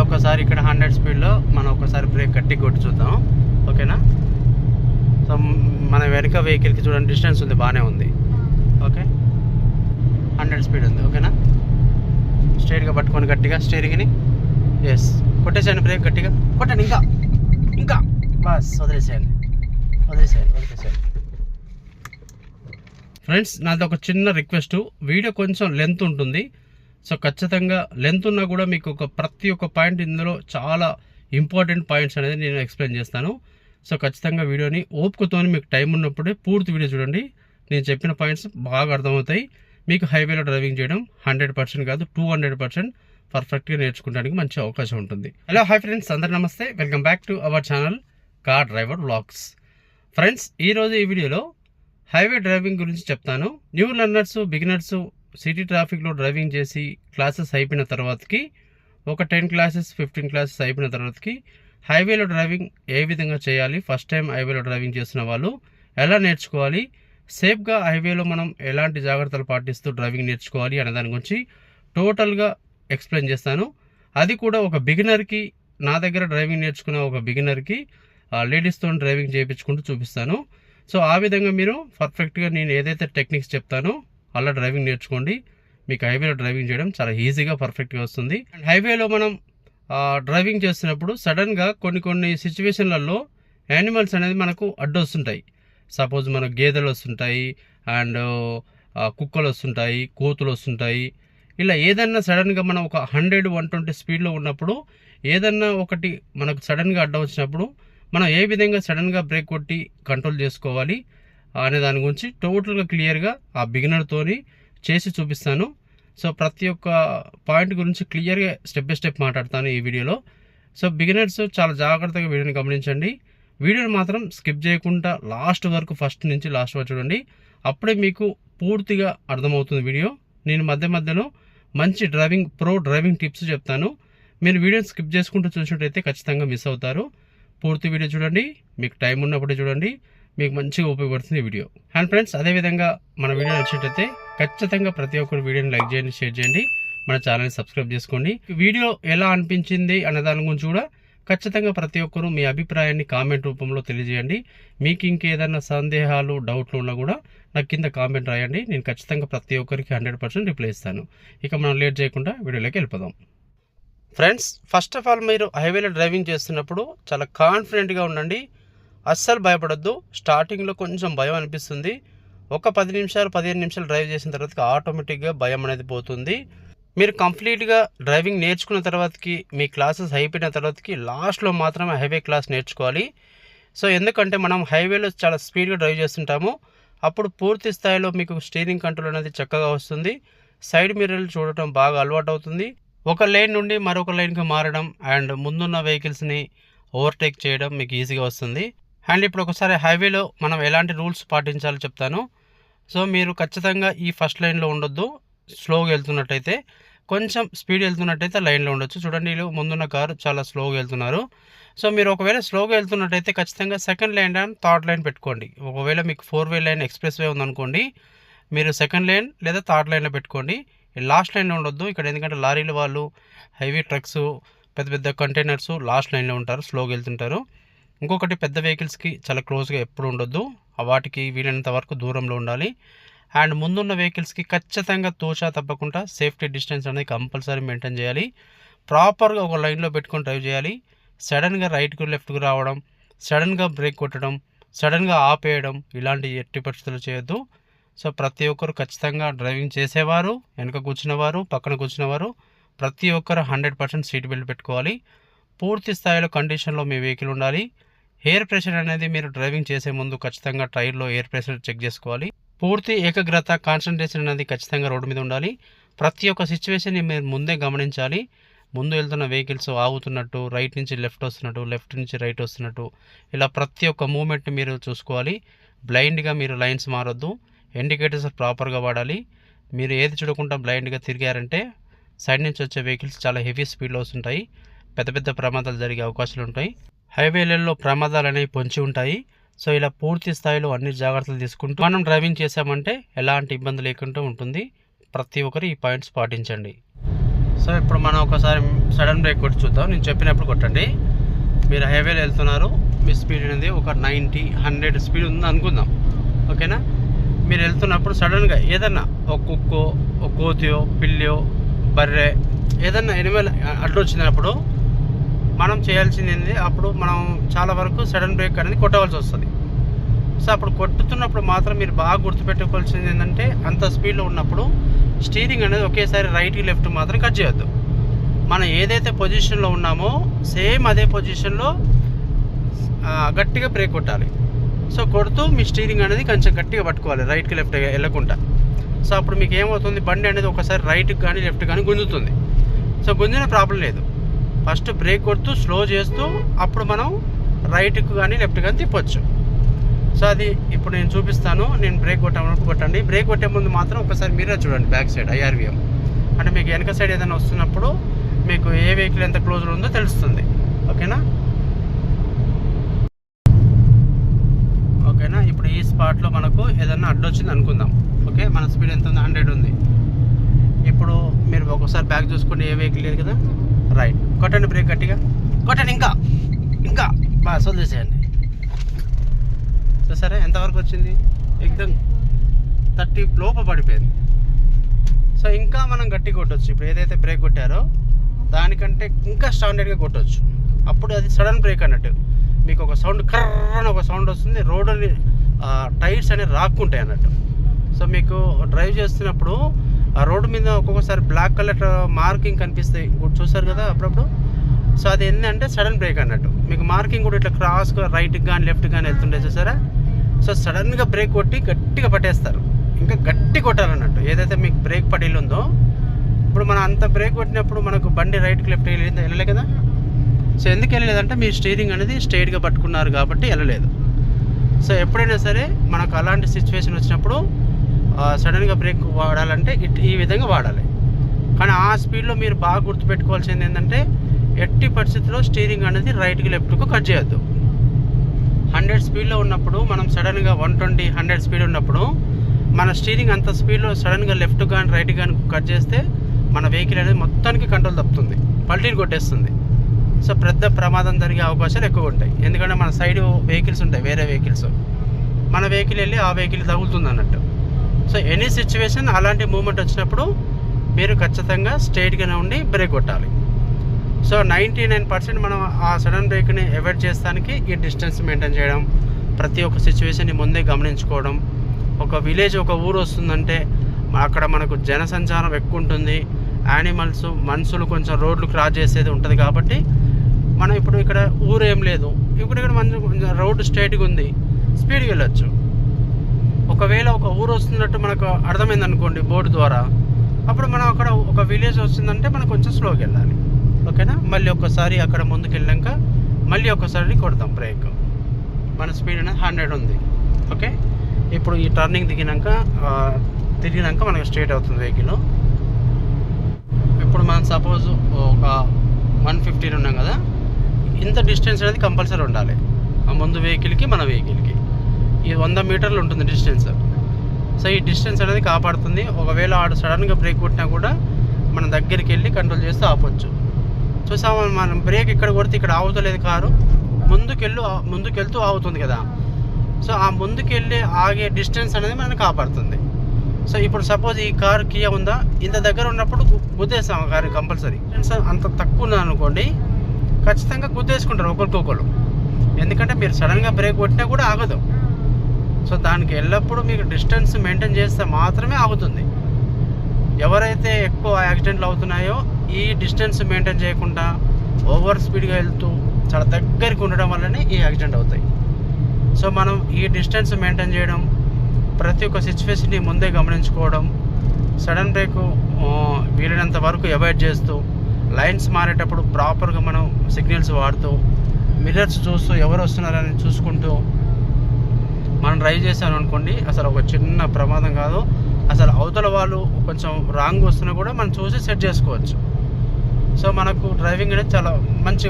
ఒకసారి ఇక్కడ 100 స్పీడ్లో మనం ఒకసారి బ్రేక్ గట్టి కొట్టి చూద్దాం. ఓకేనా? సో మన వెనుక వెహికల్కి చూడండి డిస్టెన్స్ ఉంది, బాగానే ఉంది. ఓకే, 100 స్పీడ్ ఉంది. ఓకేనా? స్ట్రైట్గా పట్టుకొని గట్టిగా స్టీరింగ్ని. ఎస్, కొట్టేసేయండి బ్రేక్ గట్టిగా కొట్టండి. ఇంకా ఇంకా బస్, వదిలేసేయండి. ఫ్రెండ్స్, నాది ఒక చిన్న రిక్వెస్ట్, వీడియో కొంచెం లెంత్ ఉంటుంది. సో ఖచ్చితంగా లెంత్ ఉన్నా కూడా మీకు ప్రతి ఒక్క పాయింట్ ఇందులో చాలా ఇంపార్టెంట్ పాయింట్స్ అనేది నేను ఎక్స్ప్లెయిన్ చేస్తాను. సో ఖచ్చితంగా వీడియోని ఓపికతో మీకు టైం ఉన్నప్పుడే పూర్తి వీడియో చూడండి. నేను చెప్పిన పాయింట్స్ బాగా అర్థమవుతాయి. మీకు హైవేలో డ్రైవింగ్ చేయడం 100% కాదు 200% పర్ఫెక్ట్గా నేర్చుకోవడానికి మంచి అవకాశం ఉంటుంది. హలో, హాయ్ ఫ్రెండ్స్, అందరు నమస్తే. Welcome back to our channel car driver vlogs. Friends, ఈరోజు ఈ వీడియోలో హైవే డ్రైవింగ్ గురించి చెప్తాను. న్యూ లర్నర్స్, బిగినర్స్ సిటీ ట్రాఫిక్లో డ్రైవింగ్ చేసి క్లాసెస్ అయిపోయిన తర్వాతకి, ఒక 10 క్లాసెస్ 15 క్లాసెస్ అయిపోయిన తర్వాతకి హైవేలో డ్రైవింగ్ ఏ విధంగా చేయాలి, ఫస్ట్ టైం హైవేలో డ్రైవింగ్ చేస్తున్న వాళ్ళు ఎలా నేర్చుకోవాలి, సేఫ్గా హైవేలో మనం ఎలాంటి జాగ్రత్తలు పాటిస్తూ డ్రైవింగ్ నేర్చుకోవాలి అనే దాని గురించి టోటల్గా ఎక్స్ప్లెయిన్ చేస్తాను. అది కూడా ఒక బిగినర్కి, నా దగ్గర డ్రైవింగ్ నేర్చుకున్న ఒక బిగినర్కి లేడీస్తో డ్రైవింగ్ చేయించుకుంటూ చూపిస్తాను. సో ఆ విధంగా మీరు పర్ఫెక్ట్గా నేను ఏదైతే టెక్నిక్స్ చెప్తానో అలా డ్రైవింగ్ నేర్చుకోండి. మీకు హైవేలో డ్రైవింగ్ చేయడం చాలా ఈజీగా పర్ఫెక్ట్గా వస్తుంది. అండ్ హైవేలో మనం డ్రైవింగ్ చేస్తున్నప్పుడు సడన్గా కొన్ని సిచ్యువేషన్లలో యానిమల్స్ అనేది మనకు అడ్డొస్తుంటాయి. సపోజ్ మనకు గేదెలు వస్తుంటాయి, అండ్ కుక్కలు వస్తుంటాయి, కోతులు వస్తుంటాయి. ఇలా ఏదన్నా సడన్గా మనం ఒక 100-120 స్పీడ్లో ఉన్నప్పుడు ఏదన్నా ఒకటి మనకు సడన్గా అడ్డం వచ్చినప్పుడు మనం ఏ విధంగా సడన్గా బ్రేక్ కొట్టి కంట్రోల్ చేసుకోవాలి అనే దాని గురించి టోటల్గా క్లియర్గా ఆ బిగినర్తోని చేసి చూపిస్తాను. సో ప్రతి ఒక్క పాయింట్ గురించి క్లియర్గా స్టెప్ బై స్టెప్ మాట్లాడతాను ఈ వీడియోలో. సో బిగినర్స్ చాలా జాగ్రత్తగా వీడియోని గమనించండి. వీడియోని మాత్రం స్కిప్ చేయకుండా లాస్ట్ వరకు, ఫస్ట్ నుంచి లాస్ట్ వరకు చూడండి. అప్పుడే మీకు పూర్తిగా అర్థమవుతుంది వీడియో. నేను మధ్యలో మంచి ప్రో డ్రైవింగ్ టిప్స్ చెప్తాను. మీరు వీడియోని స్కిప్ చేసుకుంటూ చూసినట్టయితే ఖచ్చితంగా మిస్ అవుతారు. పూర్తి వీడియో చూడండి, మీకు టైం ఉన్నప్పుడే చూడండి, మీకు మంచిగా ఉపయోగపడుతుంది వీడియో. అండ్ ఫ్రెండ్స్, అదేవిధంగా మన వీడియో నచ్చినట్టయితే ఖచ్చితంగా ప్రతి ఒక్కరు వీడియోని లైక్ చేయండి, షేర్ చేయండి, మన ఛానల్ని సబ్స్క్రైబ్ చేసుకోండి. వీడియో ఎలా అనిపించింది అనే దాని గురించి కూడా ఖచ్చితంగా ప్రతి ఒక్కరు మీ అభిప్రాయాన్ని కామెంట్ రూపంలో తెలియజేయండి. మీకు ఇంకేదైనా సందేహాలు, డౌట్లు ఉన్నా కూడా నాకు కింద కామెంట్ రాయండి. నేను ఖచ్చితంగా ప్రతి ఒక్కరికి 100% రిప్లై ఇస్తాను. ఇక మనం లేట్ చేయకుండా వీడియోలోకి వెళ్ళిపోదాం. ఫ్రెండ్స్, ఫస్ట్ ఆఫ్ ఆల్ మీరు హైవేలో డ్రైవింగ్ చేస్తున్నప్పుడు చాలా కాన్ఫిడెంట్గా ఉండండి. అస్సలు భయపడొద్దు. స్టార్టింగ్లో కొంచెం భయం అనిపిస్తుంది. ఒక 10 నిమిషాలు 15 నిమిషాలు డ్రైవ్ చేసిన తర్వాత ఆటోమేటిక్గా భయం అనేది పోతుంది. మీరు కంప్లీట్గా డ్రైవింగ్ నేర్చుకున్న తర్వాతకి, మీ క్లాసెస్ అయిపోయిన తర్వాతకి లాస్ట్లో మాత్రమే హైవే క్లాస్ నేర్చుకోవాలి. సో ఎందుకంటే మనం హైవేలో చాలా స్పీడ్గా డ్రైవ్ చేస్తుంటాము. అప్పుడు పూర్తి స్థాయిలో మీకు స్టీరింగ్ కంట్రోల్ అనేది చక్కగా వస్తుంది. సైడ్ మిర్రర్లు చూడటం బాగా అలవాటు అవుతుంది. ఒక లైన్ నుండి మరొక లైన్కి మారడం అండ్ ముందున్న వెహికల్స్ని ఓవర్టేక్ చేయడం మీకు ఈజీగా వస్తుంది. అండ్ ఇప్పుడు ఒకసారి హైవేలో మనం ఎలాంటి రూల్స్ పాటించాలో చెప్తాను. సో మీరు ఖచ్చితంగా ఈ ఫస్ట్ లైన్లో ఉండొద్దు. స్లోగా వెళ్తున్నట్టయితే, కొంచెం స్పీడ్ వెళ్తున్నట్టయితే లైన్లో ఉండొచ్చు. చూడండి, వీళ్ళు ముందున్న కారు చాలా స్లోగా వెళ్తున్నారు. సో మీరు ఒకవేళ స్లోగా వెళ్తున్నట్టయితే ఖచ్చితంగా second line and third line పెట్టుకోండి. ఒకవేళ మీకు 4-వే లైన్ ఎక్స్ప్రెస్ వే ఉందనుకోండి, మీరు సెకండ్ లైన్ లేదా థర్డ్ లైన్లో పెట్టుకోండి. లాస్ట్ లైన్లో ఉండొద్దు ఇక్కడ, ఎందుకంటే లారీలు వాళ్ళు, హెవీ ట్రక్స్, పెద్ద పెద్ద కంటైనర్స్ లాస్ట్ లైన్లో ఉంటారు, స్లోగా వెళ్తుంటారు. ఇంకొకటి, పెద్ద వెహికల్స్కి చాలా క్లోజ్గా ఎప్పుడు ఉండొద్దు, వాటికి వీలైనంత వరకు దూరంలో ఉండాలి. అండ్ ముందున్న వెహికల్స్కి ఖచ్చితంగా తోచా తప్పకుండా సేఫ్టీ డిస్టెన్స్ అనేది కంపల్సరీ మెయింటైన్ చేయాలి. ప్రాపర్గా ఒక లైన్లో పెట్టుకొని డ్రైవ్ చేయాలి. సడన్గా రైట్కు లెఫ్ట్కు రావడం, సడన్గా బ్రేక్ కొట్టడం, సడన్గా ఆపేయడం ఇలాంటి ఎట్టి పరిస్థితులు చేయొద్దు. సో ప్రతి ఒక్కరు ఖచ్చితంగా డ్రైవింగ్ చేసేవారు, వెనక కూర్చున్నవారు, పక్కన కూర్చున్నవారు ప్రతి ఒక్కరు 100% సీట్ బెల్ట్ పెట్టుకోవాలి. పూర్తి స్థాయిలో కండిషన్లో మీ వెహికల్ ఉండాలి. ఎయిర్ ప్రెషర్ అనేది మీరు డ్రైవింగ్ చేసే ముందు ఖచ్చితంగా టైర్లో ఎయిర్ ప్రెషర్ చెక్ చేసుకోవాలి. పూర్తి ఏకాగ్రత, కాన్సన్ట్రేషన్ అనేది ఖచ్చితంగా రోడ్డు మీద ఉండాలి. ప్రతి ఒక్క సిచ్యువేషన్ని మీరు ముందే గమనించాలి. ముందు వెళ్తున్న వెహికల్స్ ఆగుతున్నట్టు, రైట్ నుంచి లెఫ్ట్ వస్తున్నట్టు, లెఫ్ట్ నుంచి రైట్ వస్తున్నట్టు, ఇలా ప్రతి ఒక్క మూమెంట్ని మీరు చూసుకోవాలి. బ్లైండ్గా మీరు లైన్స్ మారొద్దు. ఇండికేటర్స్ ప్రాపర్గా వాడాలి. మీరు ఏది చూడకుండా బ్లైండ్గా తిరిగారంటే సైడ్ నుంచి వచ్చే వెహికల్స్ చాలా హెవీ స్పీడ్లో వస్తుంటాయి. పెద్ద పెద్ద ప్రమాదాలు జరిగే అవకాశాలు ఉంటాయి. హైవేలలో ప్రమాదాలు అనేవి పొంచి ఉంటాయి. సో ఇలా పూర్తి స్థాయిలో అన్ని జాగ్రత్తలు తీసుకుంటూ మనం డ్రైవింగ్ చేసామంటే ఎలాంటి ఇబ్బంది లేకుండా ఉంటుంది. ప్రతి ఒక్కరు ఈ పాయింట్స్ పాటించండి. సో ఇప్పుడు మనం ఒకసారి సడన్ బ్రేక్ కొట్టి చూద్దాం. నేను చెప్పినప్పుడు కొట్టండి. మీరు హైవేలో వెళ్తున్నారు, మీ స్పీడ్ అనేది ఒక 90, 100 స్పీడ్ ఉంది అనుకుందాం, ఓకేనా. మీరు వెళ్తున్నప్పుడు సడన్గా ఏదన్నా ఒక కుక్కో, ఒక కోతియో, పిల్లియో, బర్రె, ఏదన్నా ఎనిమల్ అడ్డు వచ్చినప్పుడు మనం చేయాల్సింది ఏంటి, అప్పుడు మనం చాలా వరకు సడన్ బ్రేక్ అనేది కొట్టవలసి వస్తుంది. సో అప్పుడు కొట్టుతున్నప్పుడు మాత్రం మీరు బాగా గుర్తుపెట్టుకోవాల్సింది ఏంటంటే, అంత స్పీడ్లో ఉన్నప్పుడు స్టీరింగ్ అనేది ఒకేసారి రైట్కి లెఫ్ట్ మాత్రం కట్ చేయొద్దు. మనం ఏదైతే పొజిషన్లో ఉన్నామో సేమ్ అదే పొజిషన్లో గట్టిగా బ్రేక్ కొట్టాలి. సో కొడుతూ మీ స్టీరింగ్ అనేది కొంచెం గట్టిగా పట్టుకోవాలి, రైట్కి లెఫ్ట్ వెళ్ళకుండా. సో అప్పుడు మీకు ఏమవుతుంది, బండి అనేది ఒకసారి రైట్కి కానీ లెఫ్ట్ కానీ గుంజుతుంది. సో గుంజిన ప్రాబ్లం లేదు, ఫస్ట్ బ్రేక్ కొడుతూ స్లో చేస్తూ అప్పుడు మనం రైట్కి కానీ లెఫ్ట్ కానీ తిప్పొచ్చు. సో అది ఇప్పుడు నేను చూపిస్తాను. నేను బ్రేక్ కొట్టండి. బ్రేక్ కొట్టే ముందు మాత్రం ఒకసారి మీరే చూడండి, బ్యాక్ సైడ్ IRVM అంటే మీకు వెనక సైడ్ ఏదైనా వస్తున్నప్పుడు మీకు ఏ వెహికల్ ఎంత క్లోజ్లో ఉందో తెలుస్తుంది, ఓకేనా. ఇప్పుడు ఈ స్పాట్లో మనకు ఏదైనా అడ్డొచ్చింది అనుకుందాం, ఓకే. మన స్పీడ్ ఎంత ఉంది, 100 ఉంది. ఇప్పుడు మీరు ఒకసారి బ్యాక్ చూసుకుంటే ఏ వెహికల్ లేదు కదా, రైట్ కొట్టండి, బ్రేక్ గట్టిగా కొట్టండి, ఇంకా బాగా వదిలేసేయండి. సరే ఎంతవరకు వచ్చింది, ఎగ్జామ్ 30 లోప పడిపోయింది. సో ఇంకా మనం గట్టి కొట్టవచ్చు. ఇప్పుడు ఏదైతే బ్రేక్ కొట్టారో దానికంటే ఇంకా స్టాండర్డ్గా కొట్టవచ్చు. అప్పుడు అది సడన్ బ్రేక్ అన్నట్టు, మీకు ఒక సౌండ్ కర్రన ఒక సౌండ్ వస్తుంది, రోడ్డుని టైర్స్ అనేవి రాక్కుంటాయి అన్నట్టు. సో మీకు డ్రైవ్ చేస్తున్నప్పుడు ఆ రోడ్డు మీద ఒక్కొక్కసారి బ్లాక్ కలర్ మార్కింగ్ కనిపిస్తాయి, చూసారు కదా అప్పుడప్పుడు. సో అది ఏంటంటే సడన్ బ్రేక్ అన్నట్టు. మీకు మార్కింగ్ కూడా ఇట్లా క్రాస్గా రైట్కి కానీ లెఫ్ట్కి కానీ వెళ్తుండే చూసారా. సో సడన్గా బ్రేక్ కొట్టి గట్టిగా పట్టేస్తారు, ఇంకా గట్టి కొట్టాలన్నట్టు. ఏదైతే మీకు బ్రేక్ పడేలు ఉందో, ఇప్పుడు మనం అంత బ్రేక్ కొట్టినప్పుడు మనకు బండి రైట్కి లెఫ్ట్ వెళ్ళలే కదా. సో ఎందుకు వెళ్ళలేదంటే మీ స్టీరింగ్ అనేది స్ట్రైట్గా పట్టుకున్నారు కాబట్టి వెళ్ళలేదు. సో ఎప్పుడైనా సరే మనకు అలాంటి సిచ్యువేషన్ వచ్చినప్పుడు సడన్గా బ్రేక్ వాడాలంటే ఈ విధంగా వాడాలి. కానీ ఆ స్పీడ్లో మీరు బాగా గుర్తుపెట్టుకోవాల్సింది ఏంటంటే, ఎట్టి పరిస్థితుల్లో స్టీరింగ్ అనేది రైట్కి లెఫ్ట్కు కట్ చేయొద్దు. 100 స్పీడ్లో ఉన్నప్పుడు మనం సడన్గా 120, 100 స్పీడ్ ఉన్నప్పుడు మన స్టీరింగ్ అంత స్పీడ్లో సడన్గా లెఫ్ట్ కానీ రైట్ కానీ కట్ చేస్తే మన వెహికల్ అనేది మొత్తానికి కంట్రోల్ తప్పుతుంది, పల్టీలు కొట్టేస్తుంది. సో పెద్ద ప్రమాదం జరిగే అవకాశాలు ఎక్కువ ఉంటాయి. ఎందుకంటే మన సైడ్ వెహికల్స్ ఉంటాయి, వేరే వెహికల్స్, మన వెహికల్ వెళ్ళి ఆ వెహికల్ తగులుతుంది అన్నట్టు. సో ఎనీ సిచ్యువేషన్ అలాంటి మూమెంట్ వచ్చినప్పుడు మీరు ఖచ్చితంగా స్ట్రైట్గానే ఉండి బ్రేక్ కొట్టాలి. సో 99% మనం ఆ సడన్ బ్రేక్ని అవాయిడ్ చేస్తానికి ఈ డిస్టెన్స్ మెయింటైన్ చేయడం, ప్రతి ఒక్క సిచ్యువేషన్ని ముందే గమనించుకోవడం. ఒక విలేజ్, ఒక ఊరు వస్తుందంటే అక్కడ మనకు జనసంచారం ఎక్కువ ఉంటుంది, యానిమల్స్, మనుషులు కొంచెం రోడ్లు క్రాస్ చేసేది ఉంటుంది. కాబట్టి మనం ఇప్పుడు ఇక్కడ ఊరు ఏం లేదు, ఇక్కడ కొంచెం రోడ్డు స్ట్రైట్గా ఉంది, స్పీడ్గా వెళ్ళొచ్చు. ఒకవేళ ఒక ఊరు వస్తున్నట్టు మనకు అర్థమైంది అనుకోండి బోర్డు ద్వారా, అప్పుడు మనం అక్కడ ఒక విలేజ్ వస్తుందంటే మనం కొంచెం స్లోగా వెళ్ళాలి, ఓకేనా. మళ్ళీ ఒకసారి అక్కడ ముందుకు వెళ్ళాక మళ్ళీ ఒకసారి కొడతాం బ్రేక్. మన స్పీడ్ అనేది 100 ఉంది, ఓకే. ఇప్పుడు ఈ టర్నింగ్ తిరిగినాక మనకు స్ట్రైట్ అవుతుంది వెహికల్. ఇప్పుడు మనం సపోజ్ ఒక 150 ఉన్నాం కదా, ఇంత డిస్టెన్స్ అనేది కంపల్సరీ ఉండాలి ఆ ముందు వెహికల్కి మన వెహికల్కి. ఈ 100 మీటర్లు ఉంటుంది డిస్టెన్స్. సో ఈ డిస్టెన్స్ అనేది కాపాడుతుంది. ఒకవేళ ఆడు సడన్గా బ్రేక్ కొట్టినా కూడా మనం దగ్గరికి వెళ్ళి కంట్రోల్ చేస్తూ ఆపొచ్చు. చూసాము, మనం బ్రేక్ ఇక్కడ కొడితే ఇక్కడ ఆగుతలేదు కారు, ముందుకెళ్తూ ఆగుతుంది కదా. సో ఆ ముందుకెళ్ళి ఆగే డిస్టెన్స్ అనేది మనం కాపాడుతుంది. సో ఇప్పుడు సపోజ్ ఈ కారు కియా ఉందా, ఇంత దగ్గర ఉన్నప్పుడు గుద్దేస్తాం ఆ కారు కంపల్సరీ. అంత తక్కువ ఉన్నది అనుకోండి, ఖచ్చితంగా గుద్దేసుకుంటారు ఒకరికొకరు. ఎందుకంటే మీరు సడన్గా బ్రేక్ కొట్టినా కూడా ఆగదు. సో దానికి ఎల్లప్పుడూ మీకు డిస్టెన్స్ మెయింటైన్ చేస్తే మాత్రమే ఆగుతుంది. ఎవరైతే ఎక్కువ యాక్సిడెంట్లు అవుతున్నాయో ఈ డిస్టెన్స్ మెయింటైన్ చేయకుండా ఓవర్ స్పీడ్గా వెళ్తూ చాలా దగ్గరికి ఉండడం వల్లనే ఈ యాక్సిడెంట్ అవుతాయి. సో మనం ఈ డిస్టెన్స్ మెయింటైన్ చేయడం, ప్రతి ఒక్క సిచ్యువేషన్ని ముందే గమనించుకోవడం, సడన్ బ్రేక్ వీలైనంత వరకు అవాయిడ్ చేస్తూ, లైన్స్ మారేటప్పుడు ప్రాపర్గా మనం సిగ్నల్స్ వాడుతూ, మిర్రర్స్ చూస్తూ ఎవరు వస్తున్నారని చూసుకుంటూ మనం డ్రైవ్ చేసాం అనుకోండి, అసలు ఒక చిన్న ప్రమాదం కాదు. అసలు అవతల వాళ్ళు కొంచెం రాంగ్ వస్తున్నా కూడా మనం చూసి సెట్ చేసుకోవచ్చు. సో మనకు డ్రైవింగ్ అనేది చాలా మంచి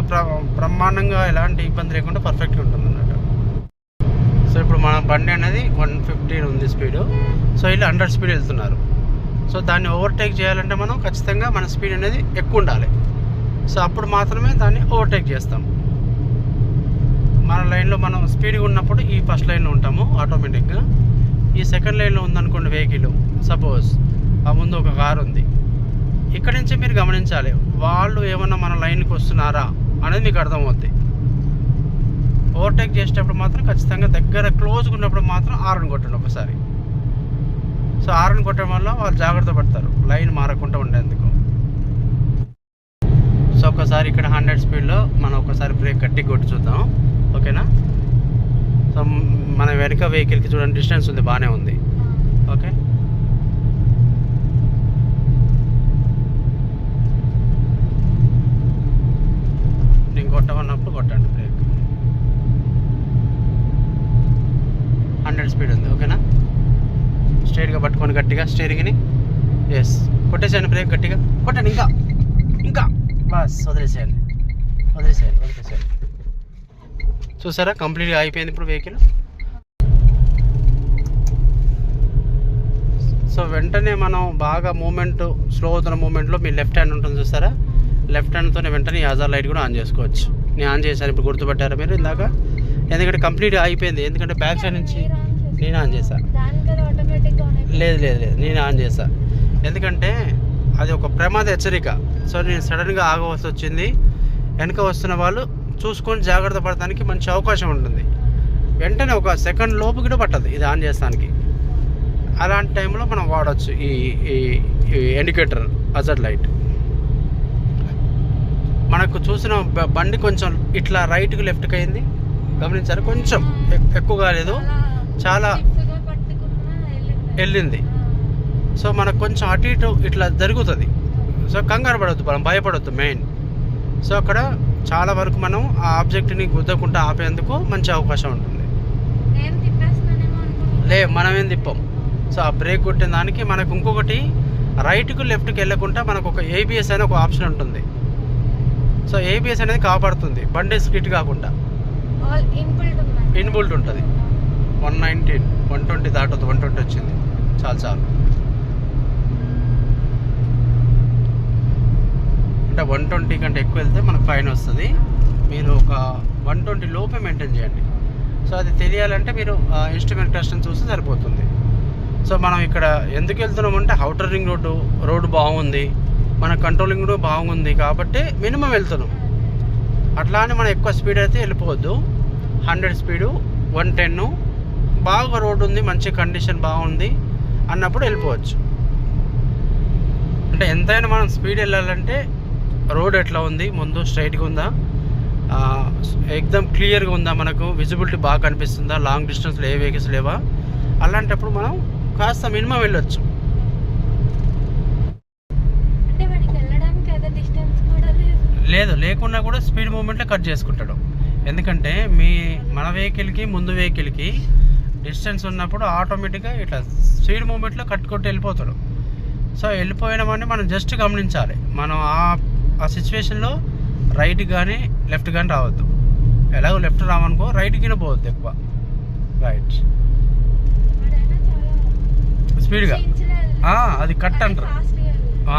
బ్రహ్మాండంగా ఎలాంటి ఇబ్బంది లేకుండా పర్ఫెక్ట్గా ఉంటుంది అన్నట్టు. సో ఇప్పుడు మన బండి అనేది 150 ఉంది స్పీడు. సో వీళ్ళు 100 స్పీడ్ వెళ్తున్నారు. సో దాన్ని ఓవర్టేక్ చేయాలంటే మనం ఖచ్చితంగా మన స్పీడ్ అనేది ఎక్కువ ఉండాలి. సో అప్పుడు మాత్రమే దాన్ని ఓవర్టేక్ చేస్తాం. మన లైన్లో మనం స్పీడ్గా ఉన్నప్పుడు ఈ ఫస్ట్ లైన్లో ఉంటాము ఆటోమేటిక్గా. ఈ సెకండ్ లైన్లో ఉందనుకోండి వెహికల్, సపోజ్ ఆ ముందు ఒక కారు ఉంది, ఇక్కడి నుంచి మీరు గమనించాలి వాళ్ళు ఏమన్నా మన లైన్కి వస్తున్నారా అనేది మీకు అర్థమవుద్ది. ఓవర్టేక్ చేసేటప్పుడు మాత్రం ఖచ్చితంగా దగ్గర క్లోజ్గా ఉన్నప్పుడు మాత్రం హారన్ కొట్టండి ఒకసారి. సో హారన్ కొట్టడం వల్ల వాళ్ళు జాగ్రత్త పడతారు లైన్ మారకుండా ఉండేందుకు. సో ఒకసారి ఇక్కడ 100 స్పీడ్లో మనం ఒకసారి బ్రేక్ గట్టి కొట్టి చూద్దాం, ఓకేనా? సో మన వెనక వెహికల్కి చూడండి డిస్టెన్స్ ఉంది, బాగానే ఉంది. ఓకే, నేను కొట్టమన్నప్పుడు కొట్టండి బ్రేక్. 100 స్పీడ్ ఉంది, ఓకేనా? స్ట్రైట్గా పట్టుకొని గట్టిగా స్టీరింగ్ని, ఎస్ కొట్టేసేయండి బ్రేక్ గట్టిగా కొట్టండి. ఇంకా ఇంకా బస్ వదిలేసేయండి. చూసారా కంప్లీట్గా అయిపోయింది ఇప్పుడు వెహికల్. సో వెంటనే మనం బాగా మూమెంట్ స్లో అవుతున్న మూమెంట్లో మీ లెఫ్ట్ హ్యాండ్ ఉంటుంది చూసారా, లెఫ్ట్ హ్యాండ్తోనే వెంటనే హజార్ లైట్ కూడా ఆన్ చేసుకోవచ్చు. నేను ఆన్ చేశాను, ఇప్పుడు గుర్తుపట్టారా మీరు ఇందాక? ఎందుకంటే కంప్లీట్గా అయిపోయింది, ఎందుకంటే బ్యాక్ సైడ్ నుంచి నేను ఆన్ చేశాను. లేదు నేను ఆన్ చేశాను, ఎందుకంటే అది ఒక ప్రమాద హెచ్చరిక. సో నేను సడన్గా ఆగవలసి వచ్చింది, వెనక వస్తున్న వాళ్ళు చూసుకొని జాగ్రత్త పడటానికి మంచి అవకాశం ఉంటుంది. వెంటనే ఒక సెకండ్ లోపు కూడా పట్టదు ఇది ఆన్ చేస్తానికి. అలాంటి టైంలో మనం వాడచ్చు ఈ ఇండికేటర్ హజార్డ్ లైట్. మనకు చూసిన బండి కొంచెం ఇట్లా రైట్కి లెఫ్ట్కి అయింది, గమనించారు? కొంచెం ఎక్కువగా లేదు, చాలా వెళ్ళింది. సో మనకు కొంచెం అటు ఇటు ఇట్లా జరుగుతుంది. సో కంగారు పడవద్దు, మనం భయపడవద్దు మెయిన్. సో అక్కడ చాలా వరకు మనం ఆ ఆబ్జెక్ట్ని గుద్దకుండా ఆపేందుకు మంచి అవకాశం ఉంటుంది. మనం ఏం తిప్పాం. సో ఆ బ్రేక్ కొట్టిన దానికి మనకు ఇంకొకటి రైట్కు లెఫ్ట్కి వెళ్ళకుండా మనకు ఒక ఏబిఎస్ అనే ఒక ఆప్షన్ ఉంటుంది. సో ఏబిఎస్ అనేది కాపాడుతుంది బండి స్కిట్ కాకుండా. ఇన్బుల్ట్ ఉంటుంది. 119 120 దాటొద్దు, 120 వచ్చింది, చాలు. అంటే 120 కంటే ఎక్కువ వెళ్తే మనకు ఫైన్ వస్తుంది. మీరు ఒక 120 లోపే మెయింటైన్ చేయండి. సో అది తెలియాలంటే మీరు ఇన్స్ట్రుమెంట్ టెస్ట్ని చూస్తే సరిపోతుంది. సో మనం ఇక్కడ ఎందుకు వెళ్తున్నామంటే అవుటర్ రింగ్ రోడ్డు బాగుంది, మన కంట్రోలింగ్ కూడా బాగుంది కాబట్టి మినిమం వెళ్తున్నాం. అట్లా అని మనం ఎక్కువ స్పీడ్ అయితే వెళ్ళిపోవద్దు. 100 స్పీడు, 110 బాగా రోడ్డు ఉంది, మంచి కండిషన్ బాగుంది అన్నప్పుడు వెళ్ళిపోవచ్చు. అంటే ఎంతైనా మనం స్పీడ్ వెళ్ళాలంటే రోడ్ ఎట్లా ఉంది, ముందు స్ట్రైట్గా ఉందా, ఎక్దమ్ క్లియర్గా ఉందా, మనకు విజిబిలిటీ బాగా కనిపిస్తుందా, లాంగ్ డిస్టెన్స్లో ఏ వెహికల్స్ లేవా, అలాంటప్పుడు మనం కాస్త మినిమం వెళ్ళొచ్చు. లేకున్నా కూడా స్పీడ్ మూమెంట్లో కట్ చేసుకుంటాడు. ఎందుకంటే మన వెహికల్కి ముందు వెహికల్కి డిస్టెన్స్ ఉన్నప్పుడు ఆటోమేటిక్గా ఇట్లా స్పీడ్ మూమెంట్లో కట్టుకుంటూ వెళ్ళిపోతాడు. సో వెళ్ళిపోయినామని మనం జస్ట్ గమనించాలి. మనం ఆ సిచ్యువేషన్లో రైట్ కానీ లెఫ్ట్ కానీ రావద్దు. ఎలాగో లెఫ్ట్ రావనుకో రైట్కి పోవద్దు ఎక్కువ, రైట్ స్పీడ్గా, అది కట్ అంటారు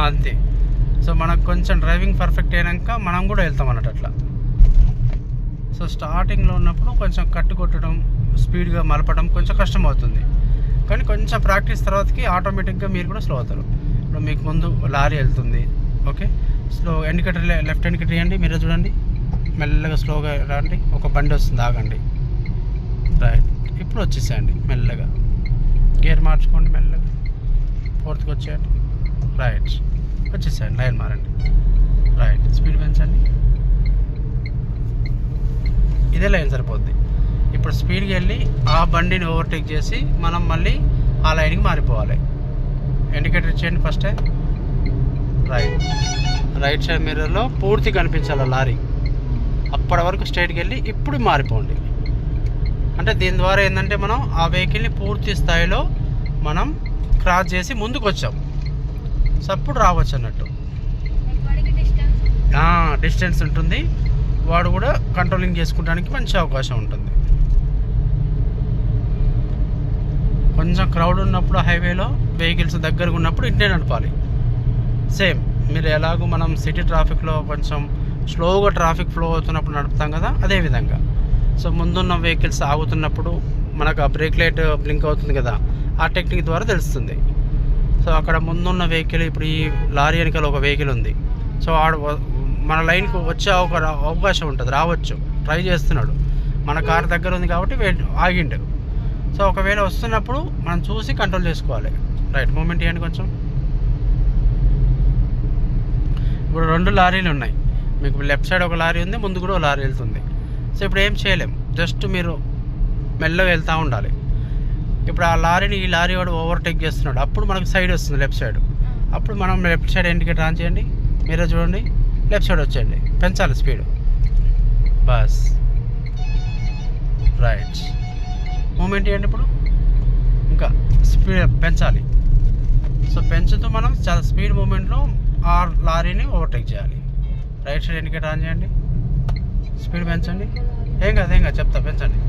అంతే. సో మనకు కొంచెం డ్రైవింగ్ పర్ఫెక్ట్ అయినాక మనం కూడా వెళ్తాం అన్నట్టు అట్లా. సో స్టార్టింగ్లో ఉన్నప్పుడు కొంచెం కట్టు కొట్టడం, స్పీడ్గా మలపడం కొంచెం కష్టం అవుతుంది. కానీ కొంచెం ప్రాక్టీస్ తర్వాతకి ఆటోమేటిక్గా మీరు కూడా స్లో అవుతారు. ఇప్పుడు మీకు ముందు లారీ వెళ్తుంది, okay, slow indicator left indicator ఇవ్వండి, మీరే చూడండి, మెల్లగా స్లోగా రండి. ఒక బండి వస్తుంది, ఆగండి, రైట్. ఇప్పుడు వచ్చేసేయండి మెల్లగా, గేర్ మార్చుకోండి, మెల్లగా 4th వచ్చేయండి, రైట్, వచ్చేసేయండి, లైన్ మారండి, రైట్, స్పీడ్ పెంచండి, ఇదే లైన్ సరిపోద్ది. ఇప్పుడు స్పీడ్కి వెళ్ళి ఆ బండిని ఓవర్టేక్ చేసి మనం మళ్ళీ ఆ లైన్కి మారిపోవాలి. ఇండికేటర్ ఇచ్చేయండి ఫస్ట్, రైట్ సైడ్ మిర్రర్లో పూర్తి కనిపించాలి లారీ, అప్పటి వరకు స్ట్రైట్కి వెళ్ళి ఇప్పుడు మారిపోండి. అంటే దీని ద్వారా ఏంటంటే మనం ఆ వెహికల్ని పూర్తి స్థాయిలో మనం క్రాస్ చేసి ముందుకు వచ్చాం. సో అప్పుడు రావచ్చు అన్నట్టు, డిస్టెన్స్ ఉంటుంది, వాడు కూడా కంట్రోలింగ్ చేసుకోవడానికి మంచి అవకాశం ఉంటుంది. కొంచెం క్రౌడ్ ఉన్నప్పుడు హైవేలో వెహికల్స్ దగ్గరగా ఉన్నప్పుడు ఇంటే నడపాలి. సేమ్ మీరు ఎలాగో మనం సిటీ ట్రాఫిక్లో కొంచెం స్లోగా ట్రాఫిక్ ఫ్లో అవుతున్నప్పుడు నడుపుతాం కదా, అదేవిధంగా. సో ముందున్న వెహికల్స్ ఆగుతున్నప్పుడు మనకు ఆ బ్రేక్ లైట్ బ్లింక్ అవుతుంది కదా, ఆ టెక్నిక్ ద్వారా తెలుస్తుంది. సో అక్కడ ముందున్న వెహికల్, ఇప్పుడు ఈ లారీ వెనకాల ఒక వెహికల్ ఉంది. సో మన లైన్కి వచ్చే అవకాశం ఉంటుంది, రావచ్చు, ట్రై చేస్తున్నాడు. మన కార్ దగ్గర ఉంది కాబట్టి ఆగిండు. సో ఒకవేళ వస్తున్నప్పుడు మనం చూసి కంట్రోల్ చేసుకోవాలి. రైట్, మూమెంట్ ఇవ్వండి కొంచెం. ఇప్పుడు 2 లారీలు ఉన్నాయి, మీకు లెఫ్ట్ సైడ్ ఒక లారీ ఉంది, ముందు కూడా ఒక లారీ వెళ్తుంది. సో ఇప్పుడు ఏం చేయలేం, జస్ట్ మీరు మెల్లగా వెళ్తూ ఉండాలి. ఇప్పుడు ఆ లారీని ఈ లారీ వాడు ఓవర్టేక్ చేస్తున్నాడు, అప్పుడు మనకు సైడ్ వస్తుంది లెఫ్ట్ సైడ్. అప్పుడు మనం లెఫ్ట్ సైడ్ ఇండికేటర్ ఆన్ చేయండి, మీరే చూడండి, లెఫ్ట్ సైడ్ వచ్చేయండి, పెంచాలి స్పీడ్. బస్, రైట్, మూమెంట్ ఇవ్వండి. ఇప్పుడు ఇంకా స్పీడ్ పెంచాలి. సో పెంచుతూ మనం చాలా స్పీడ్ మూమెంట్లో ఆ లారీని ఓవర్టేక్ చేయాలి. రైట్ సైడ్ ఇండికేటర్ ఆన్ చేయండి, స్పీడ్ పెంచండి. ఏం కాదు చెప్తా, పెంచండి.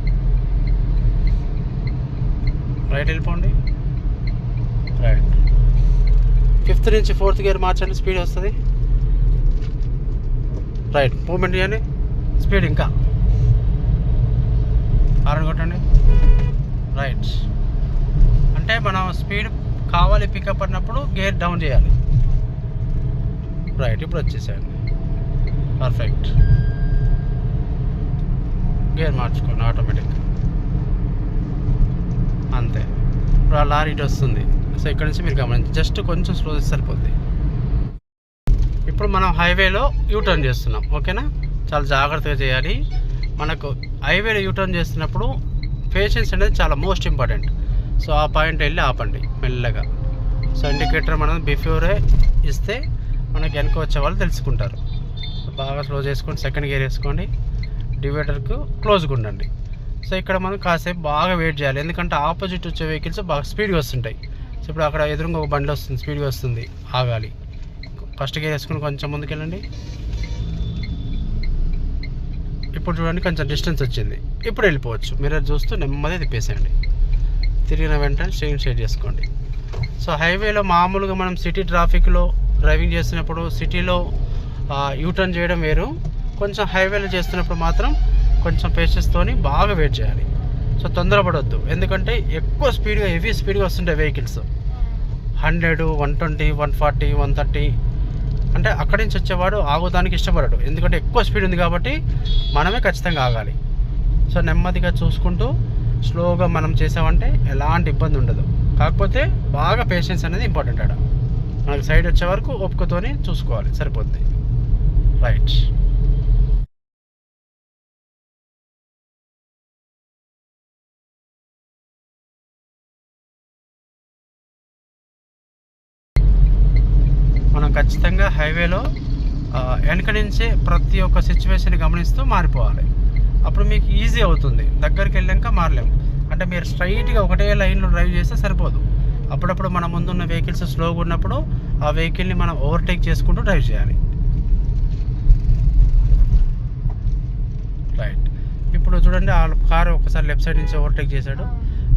రైట్ వెళ్ళిపోండి. రైట్, 5th నుంచి 4th గేర్ మార్చండి, స్పీడ్ వస్తుంది. రైట్, మూమెంట్ చేయండి, స్పీడ్ ఇంకా హారన్ కొట్టండి. రైట్, అంటే మనం స్పీడ్ కావాలి పికప్ అన్నప్పుడు గేర్ డౌన్ చేయాలి. రైట్, ఇప్పుడు వచ్చేసేయండి, పర్ఫెక్ట్. గేర్ మార్చుకోండి ఆటోమేటిక్గా, అంతే. ఇప్పుడు ఆ లారీ ఇటు వస్తుంది. సో ఇక్కడ నుంచి మీరు గమనించి జస్ట్ కొంచెం స్లో చేస్తే సరిపోద్ది. ఇప్పుడు మనం హైవేలో యూటర్న్ చేస్తున్నాం, ఓకేనా? చాలా జాగ్రత్తగా చేయాలి. మనకు హైవేలో యూటర్న్ చేస్తున్నప్పుడు పేషెన్స్ అనేది చాలా మోస్ట్ ఇంపార్టెంట్. సో ఆ పాయింట్ వెళ్ళి ఆపండి మెల్లగా. సో ఇండికేటర్ మనం బిఫోరే ఇస్తే మనకి వెనక వచ్చే వాళ్ళు తెలుసుకుంటారు. బాగా స్లో చేసుకోండి, సెకండ్ గేర్ వేసుకోండి, డివైడర్కు క్లోజ్గా ఉండండి. సో ఇక్కడ మనం కాసేపు బాగా వెయిట్ చేయాలి, ఎందుకంటే ఆపోజిట్ వచ్చే వెహికల్స్ బాగా స్పీడ్గా వస్తుంటాయి. సో ఇప్పుడు అక్కడ ఎదురుగా ఒక బండి వస్తుంది, స్పీడ్గా వస్తుంది, ఆగాలి. ఫస్ట్ గేర్ వేసుకుని కొంచెం ముందుకెళ్ళండి. ఇప్పుడు చూడండి, కొంచెం డిస్టెన్స్ వచ్చింది, ఇప్పుడు వెళ్ళిపోవచ్చు. మీరు చూస్తూ నెమ్మది తిప్పేసేయండి, తిరిగిన వెంటనే స్టేరింగ్ స్ట్రైట్ చేసుకోండి. సో హైవేలో మామూలుగా మనం సిటీ ట్రాఫిక్లో డ్రైవింగ్ చేస్తున్నప్పుడు సిటీలో యూటర్న్ చేయడం వేరు, కొంచెం హైవేలో చేస్తున్నప్పుడు మాత్రం కొంచెం పేషెన్స్తోని బాగా వెయిట్ చేయాలి. సో తొందరపడవద్దు, ఎందుకంటే ఎక్కువ స్పీడ్గా హెవీ స్పీడ్గా వస్తుంటాయి వెహికల్స్, 100, 120, 140, 130. అంటే అక్కడి నుంచి వచ్చేవాడు ఆగడానికి ఇష్టపడడు, ఎందుకంటే ఎక్కువ స్పీడ్ ఉంది కాబట్టి మనమే ఖచ్చితంగా ఆగాలి. సో నెమ్మదిగా చూసుకుంటూ స్లోగా మనం చేసామంటే ఎలాంటి ఇబ్బంది ఉండదు. కాకపోతే బాగా పేషెన్స్ అనేది ఇంపార్టెంట్. ఆడ మనకు సైడ్ వచ్చే వరకు ఓపికతోనే చూసుకోవాలి, సరిపోద్ది. రైట్, మనం ఖచ్చితంగా హైవేలో వెనక నుంచే ప్రతి ఒక్క సిచ్యువేషన్ గమనిస్తూ మారిపోవాలి. అప్పుడు మీకు ఈజీ అవుతుంది, దగ్గరికి వెళ్ళాక మారలేము. అంటే మీరు స్ట్రైట్గా ఒకటే లైన్లో డ్రైవ్ చేస్తే సరిపోదు. అప్పుడప్పుడు మన ముందున్న వెహికల్స్ స్లోగా ఉన్నప్పుడు ఆ వెహికల్ని మనం ఓవర్టేక్ చేసుకుంటూ డ్రైవ్ చేయాలి. రైట్, ఇప్పుడు చూడండి, ఆ కారు ఒకసారి లెఫ్ట్ సైడ్ నుంచి ఓవర్టేక్ చేశాడు.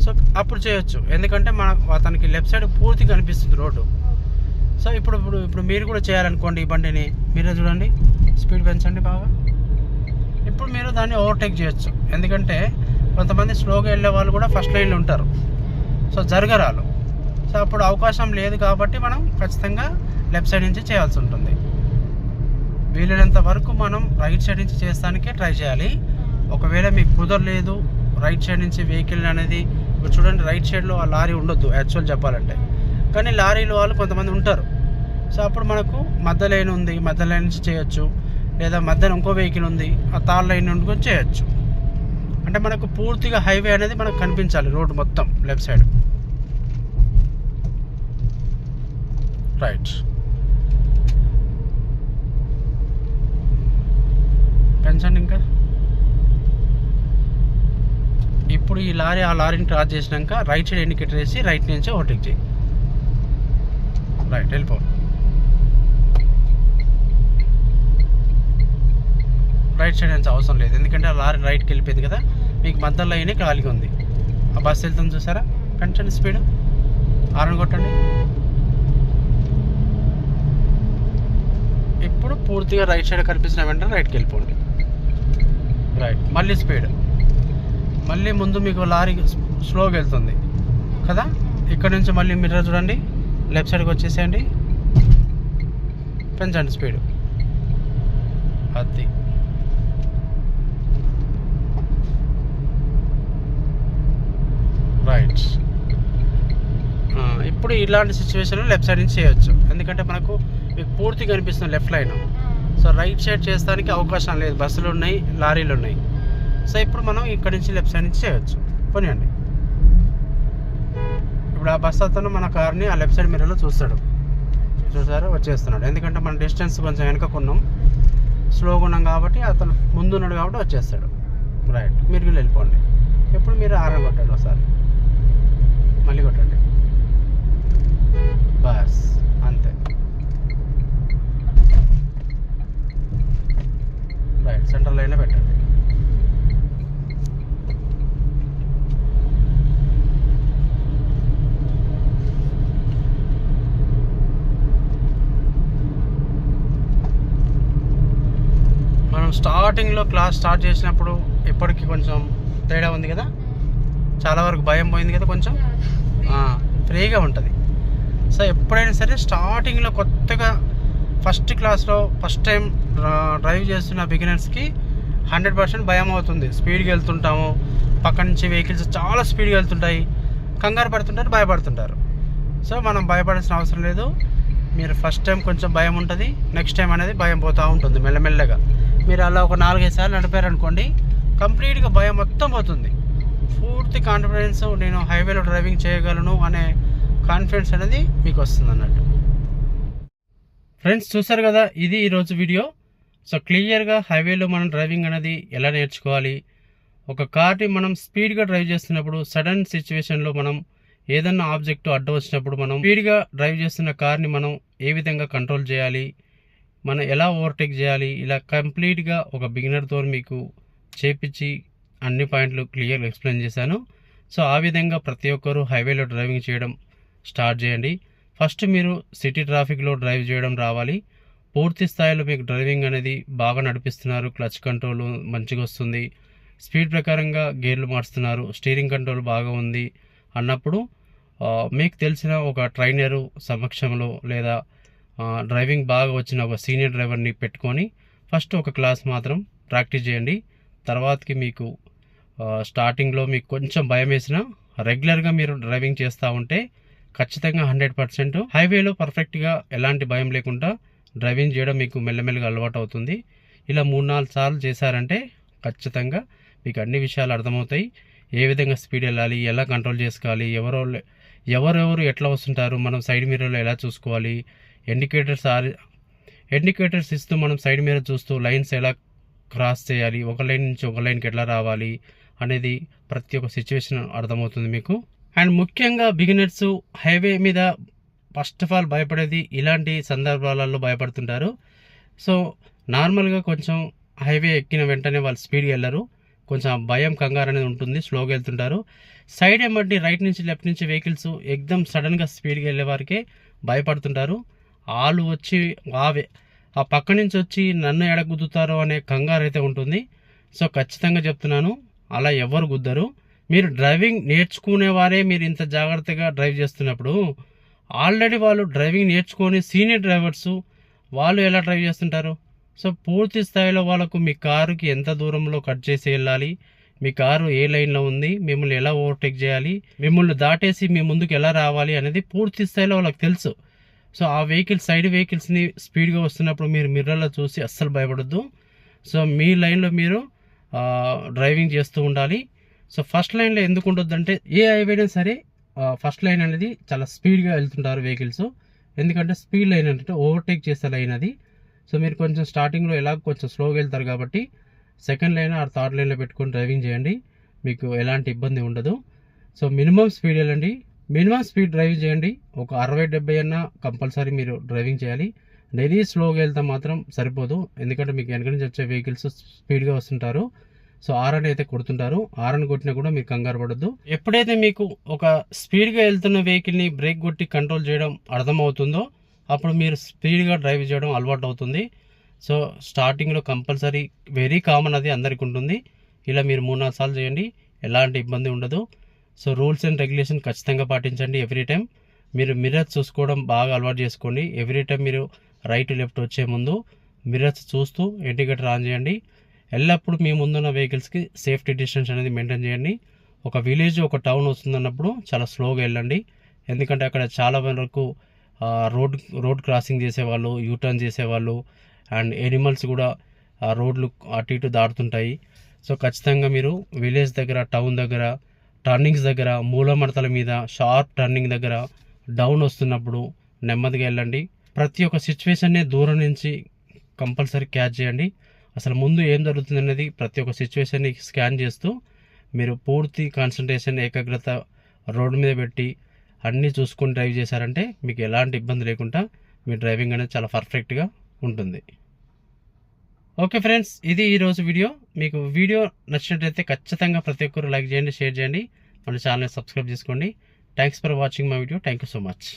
సో అప్పుడు చేయొచ్చు, ఎందుకంటే అతనికి లెఫ్ట్ సైడ్ పూర్తిగా కనిపిస్తుంది రోడ్డు. సో ఇప్పుడు మీరు కూడా చేయాలనుకోండి, ఈ బండిని మీరే చూడండి, స్పీడ్ పెంచండి బాగా. ఇప్పుడు మీరు దాన్ని ఓవర్టేక్ చేయొచ్చు, ఎందుకంటే కొంతమంది స్లోగా వెళ్ళే వాళ్ళు కూడా ఫస్ట్ లైన్లో ఉంటారు. సో జరగరాలు. సో అప్పుడు అవకాశం లేదు కాబట్టి మనం ఖచ్చితంగా లెఫ్ట్ సైడ్ నుంచి చేయాల్సి ఉంటుంది. వీలైనంత వరకు మనం రైట్ సైడ్ నుంచి చేస్తానికే ట్రై చేయాలి. ఒకవేళ మీకు కుదరలేదు రైట్ సైడ్ నుంచి వెహికల్ అనేది, ఇప్పుడు చూడండి రైట్ సైడ్లో ఆ లారీ ఉండొద్దు యాక్చువల్ చెప్పాలంటే, కానీ లారీలు వాళ్ళు కొంతమంది ఉంటారు. సో అప్పుడు మనకు మధ్య లైన్ ఉంది, మధ్య లైన్ నుంచి చేయొచ్చు, లేదా మధ్యలో ఇంకో వెహికల్ ఉంది, ఆ థర్డ్ లైన్ నుండి చేయొచ్చు. అంటే మనకు పూర్తిగా హైవే అనేది మనకు కనిపించాలి, రోడ్డు మొత్తం లెఫ్ట్ సైడ్. రైట్, పెంచండి ఇంకా. ఇప్పుడు ఈ లారీ ఆ లారీని క్రాస్ చేసినాక రైట్ సైడ్ ఇండికేటర్ వేసి రైట్ నుంచి ఓవర్టేక్ చేయి. రైట్, వెళ్ళిపో. రైట్ సైడ్ నుంచి అవసరం లేదు, ఎందుకంటే ఆ లారీ రైట్కి వెళ్ళిపోయింది కదా, మీకు మధ్యలో లైన్ ఖాళీగా ఉంది. ఆ బస్సు వెళ్తుంది చూసారా, పెంచండి స్పీడ్. హారన్ కొట్టండి. ఇప్పుడు పూర్తిగా రైట్ సైడ్ కనిపిస్తున్న వెంటనే రైట్కి వెళ్ళిపోండి. రైట్, మళ్ళీ స్పీడ్, మళ్ళీ ముందు మీకు లారీ స్లోగా వెళ్తుంది కదా. ఇక్కడ నుంచి మళ్ళీ మిర్రర్ చూడండి, లెఫ్ట్ సైడ్కి వచ్చేసేయండి, పెంచండి స్పీడ్. అది రైట్. ఇప్పుడు ఇలాంటి సిచ్యువేషన్లో లెఫ్ట్ సైడ్ నుంచి చేయొచ్చు, ఎందుకంటే మనకు మీకు పూర్తిగా కనిపిస్తుంది left line. So right side చేస్తానికి అవకాశం లేదు, బస్సులు ఉన్నాయి, లారీలు ఉన్నాయి. సో ఇప్పుడు మనం ఇక్కడ నుంచి లెఫ్ట్ సైడ్ నుంచి చేయొచ్చు. పోనీయండి. ఇప్పుడు ఆ బస్ అతను మన కార్ని ఆ లెఫ్ట్ సైడ్ మిర్రర్లో చూస్తాడు, చూసారు వచ్చేస్తున్నాడు. ఎందుకంటే మన డిస్టెన్స్ కొంచెం వెనకకున్నాం, స్లోగా ఉన్నాం కాబట్టి అతను ముందు ఉన్నాడు కాబట్టి వచ్చేస్తాడు. రైట్, మీరు వెళ్ళిపోండి. ఇప్పుడు మీరు హారన్ కొట్టండి ఒకసారి, మళ్ళీ కొట్టండి, బస్ అంతే. రైట్, సెంట్రల్ లైన్లో పెట్టండి. మనం స్టార్టింగ్లో క్లాస్ స్టార్ట్ చేసినప్పుడు ఇప్పటికి కొంచెం తేడా ఉంది కదా, చాలా వరకు భయం పోయింది కదా, కొంచెం ఫ్రీగా ఉంటుంది. సో ఎప్పుడైనా సరే స్టార్టింగ్లో కొత్తగా ఫస్ట్ క్లాస్లో ఫస్ట్ టైం డ్రైవ్ చేస్తున్న బిగినర్స్కి 100% భయం అవుతుంది. స్పీడ్గా వెళ్తుంటాము, పక్క నుంచి వెహికల్స్ చాలా స్పీడ్గా వెళ్తుంటాయి, కంగారు పడుతుంటారు, భయపడుతుంటారు. సో మనం భయపడాల్సిన అవసరం లేదు. మీరు ఫస్ట్ టైం కొంచెం భయం ఉంటుంది, నెక్స్ట్ టైం అనేది భయం పోతూ ఉంటుంది మెల్లమెల్లగా. మీరు అలా ఒక 4-5 సార్లు నడిపారనుకోండి, కంప్లీట్గా భయం మొత్తం పోతుంది. పూర్తి కాన్ఫిడెన్స్, నేను హైవేలో డ్రైవింగ్ చేయగలను అనే కాన్ఫిడెన్స్ అనేది మీకు వస్తుంది అన్నట్టు. ఫ్రెండ్స్ చూసారు కదా, ఇది ఈరోజు వీడియో. సో క్లియర్గా హైవేలో మనం డ్రైవింగ్ అనేది ఎలా నేర్చుకోవాలి, ఒక కార్ని మనం స్పీడ్గా డ్రైవ్ చేస్తున్నప్పుడు సడన్ సిచ్యువేషన్లో మనం ఏదన్నా ఆబ్జెక్ట్ అడ్డు వచ్చినప్పుడు మనం స్పీడ్గా డ్రైవ్ చేస్తున్న కార్ని మనం ఏ విధంగా కంట్రోల్ చేయాలి, మనం ఎలా ఓవర్టేక్ చేయాలి, ఇలా కంప్లీట్గా ఒక బిగినర్తో మీకు చేపించి అన్ని పాయింట్లు క్లియర్గా ఎక్స్ప్లెయిన్ చేశాను. సో ఆ విధంగా ప్రతి ఒక్కరూ హైవేలో డ్రైవింగ్ చేయడం స్టార్ట్ చేయండి. ఫస్ట్ మీరు సిటీ ట్రాఫిక్లో డ్రైవ్ చేయడం రావాలి. పూర్తి స్థాయిలో మీకు డ్రైవింగ్ అనేది బాగా నడిపిస్తున్నారు, క్లచ్ కంట్రోల్ మంచిగా వస్తుంది, స్పీడ్ ప్రకారంగా గేర్లు మారుస్తున్నారు, స్టీరింగ్ కంట్రోల్ బాగా ఉంది అన్నప్పుడు మీకు తెలిసిన ఒక ట్రైనరు సమక్షంలో లేదా డ్రైవింగ్ బాగా వచ్చిన ఒక సీనియర్ డ్రైవర్ని పెట్టుకొని ఫస్ట్ ఒక క్లాస్ మాత్రం ప్రాక్టీస్ చేయండి. తర్వాతకి మీకు స్టార్టింగ్లో మీకు కొంచెం భయం వేసినా రెగ్యులర్గా మీరు డ్రైవింగ్ చేస్తూ ఉంటే ఖచ్చితంగా 100% హైవేలో పర్ఫెక్ట్గా ఎలాంటి భయం లేకుండా డ్రైవింగ్ చేయడం మీకు మెల్లమెల్లగా అలవాటు అవుతుంది. ఇలా 3-4 సార్లు చేశారంటే ఖచ్చితంగా మీకు అన్ని విషయాలు అర్థమవుతాయి. ఏ విధంగా స్పీడ్ వెళ్ళాలి, ఎలా కంట్రోల్ చేసుకోవాలి, ఎవరెవరు ఎట్లా వస్తుంటారు, మనం సైడ్ మిర్రర్లో ఎలా చూసుకోవాలి, ఇండికేటర్స్ ఇస్తూ మనం సైడ్ మిర్రర్ చూస్తూ లైన్స్ ఎలా క్రాస్ చేయాలి, ఒక లైన్ నుంచి ఒక లైన్కి ఎట్లా రావాలి అనేది ప్రతి ఒక్క సిచ్యువేషన్ అర్థమవుతుంది మీకు. అండ్ ముఖ్యంగా బిగినర్స్ హైవే మీద ఫస్ట్ ఆఫ్ ఆల్ భయపడేది ఇలాంటి సందర్భాలలో భయపడుతుంటారు. సో నార్మల్గా కొంచెం హైవే ఎక్కిన వెంటనే వాళ్ళు స్పీడ్గా వెళ్ళరు, కొంచెం భయం కంగారు అనేది ఉంటుంది, స్లోగా వెళ్తుంటారు. సైడ్ ఏమంటే రైట్ నుంచి లెఫ్ట్ నుంచి వెహికల్స్ ఎక్దమ్ సడన్గా స్పీడ్గా వెళ్ళే వారికే భయపడుతుంటారు. వాళ్ళు వచ్చి ఆ పక్క నుంచి వచ్చి నన్ను ఎడగుద్దుతారో అనే కంగారు అయితే ఉంటుంది. సో ఖచ్చితంగా చెప్తున్నాను, అలా ఎవరు గుద్దరు. మీరు డ్రైవింగ్ నేర్చుకునేవారే మీరు ఇంత జాగ్రత్తగా డ్రైవ్ చేస్తున్నప్పుడు ఆల్రెడీ వాళ్ళు డ్రైవింగ్ నేర్చుకొని సీనియర్ డ్రైవర్స్ వాళ్ళు ఎలా డ్రైవ్ చేస్తుంటారు. సో పూర్తి స్థాయిలో వాళ్ళకు మీ కారుకి ఎంత దూరంలో కట్ చేసి వెళ్ళాలి, మీ కారు ఏ లైన్లో ఉంది, మిమ్మల్ని ఎలా ఓవర్టేక్ చేయాలి, మిమ్మల్ని దాటేసి మీ ముందుకు ఎలా రావాలి అనేది పూర్తి స్థాయిలో వాళ్ళకి తెలుసు. సో ఆ సైడ్ వెహికల్స్ని స్పీడ్గా వస్తున్నప్పుడు మీరు మిర్రర్లో చూసి అస్సలు భయపడద్దు. సో మీ లైన్లో మీరు డ్రైవింగ్ చేస్తూ ఉండాలి. సో ఫస్ట్ లైన్లో ఎందుకు ఉండొద్దంటే ఏ హైవేనా సరే ఫస్ట్ లైన్ అనేది చాలా స్పీడ్గా వెళ్తుంటారు వెహికల్స్, ఎందుకంటే స్పీడ్ లైన్ అంటే ఓవర్టేక్ చేసే లైన్ అది. సో మీరు కొంచెం స్టార్టింగ్లో ఎలా కొంచెం స్లోగా వెళ్తారు కాబట్టి సెకండ్ లైన్ ఆర్ థర్డ్ లైన్లో పెట్టుకొని డ్రైవింగ్ చేయండి, మీకు ఎలాంటి ఇబ్బంది ఉండదు. సో మినిమం స్పీడ్ వెళ్ళండి, మినిమం స్పీడ్ డ్రైవింగ్ చేయండి. ఒక 60-70 అన్నా కంపల్సరీ మీరు డ్రైవింగ్ చేయాలి. వెరీ స్లోగా వెళ్తే మాత్రం సరిపోదు, ఎందుకంటే మీకు వెనక నుంచి వచ్చే వెహికల్స్ స్పీడ్గా వస్తుంటారు. సో ఆరన్ అయితే కొడుతుంటారు. ఆరన్ కొట్టినా కూడా మీరు కంగారు పడొద్దు. ఎప్పుడైతే మీకు ఒక స్పీడ్గా వెళ్తున్న వెహికల్ని బ్రేక్ కొట్టి కంట్రోల్ చేయడం అర్థమవుతుందో అప్పుడు మీరు స్పీడ్గా డ్రైవ్ చేయడం అలవాటు అవుతుంది. సో స్టార్టింగ్లో కంపల్సరీ వెరీ కామన్, అది అందరికి ఉంటుంది. ఇలా మీరు 3-4 సార్లు చేయండి, ఎలాంటి ఇబ్బంది ఉండదు. సో రూల్స్ అండ్ రెగ్యులేషన్ ఖచ్చితంగా పాటించండి. ఎవ్రీ టైం మీరు మిర్రర్స్ చూసుకోవడం బాగా అలవాటు చేసుకోండి. ఎవ్రీ టైం మీరు రైట్ లెఫ్ట్ వచ్చే ముందు మిర్రర్స్ చూస్తూ ఇండికేటర్ ఆన్ చేయండి. ఎల్లప్పుడూ మీ ముందున్న వెహికల్స్కి సేఫ్టీ డిస్టెన్స్ అనేది మెయింటైన్ చేయండి. ఒక విలేజ్ ఒక టౌన్ వస్తుందన్నప్పుడు చాలా స్లోగా వెళ్ళండి. ఎందుకంటే అక్కడ చాలా వరకు రోడ్ క్రాసింగ్ చేసేవాళ్ళు, యూటర్న్ చేసేవాళ్ళు అండ్ ఎనిమల్స్ కూడా రోడ్లు అటు ఇటు దాటుతుంటాయి. సో ఖచ్చితంగా మీరు విలేజ్ దగ్గర, టౌన్ దగ్గర, టర్నింగ్స్ దగ్గర, మూలమడతల మీద, షార్ప్ టర్నింగ్ దగ్గర డౌన్ వస్తున్నప్పుడు నెమ్మదిగా వెళ్ళండి. ప్రతి ఒక్క సిచ్యువేషన్ని దూరం నుంచి కంపల్సరీ క్యాచ్ చేయండి. అసలు ముందు ఏం జరుగుతుంది అనేది ప్రతి ఒక్క సిచ్యువేషన్ని స్కాన్ చేస్తూ మీరు పూర్తి కాన్సన్ట్రేషన్, ఏకాగ్రత రోడ్డు మీద పెట్టి అన్నీ చూసుకొని డ్రైవ్ చేశారంటే మీకు ఎలాంటి ఇబ్బంది లేకుండా మీ డ్రైవింగ్ అనేది చాలా పర్ఫెక్ట్గా ఉంటుంది. ఓకే ఫ్రెండ్స్, ఇది ఈరోజు వీడియో. మీకు వీడియో నచ్చినట్లయితే ఖచ్చితంగా ప్రతి ఒక్కరు లైక్ చేయండి, షేర్ చేయండి, మన ఛానల్ని సబ్స్క్రైబ్ చేసుకోండి. Thanks for watching my video. Thank you so much.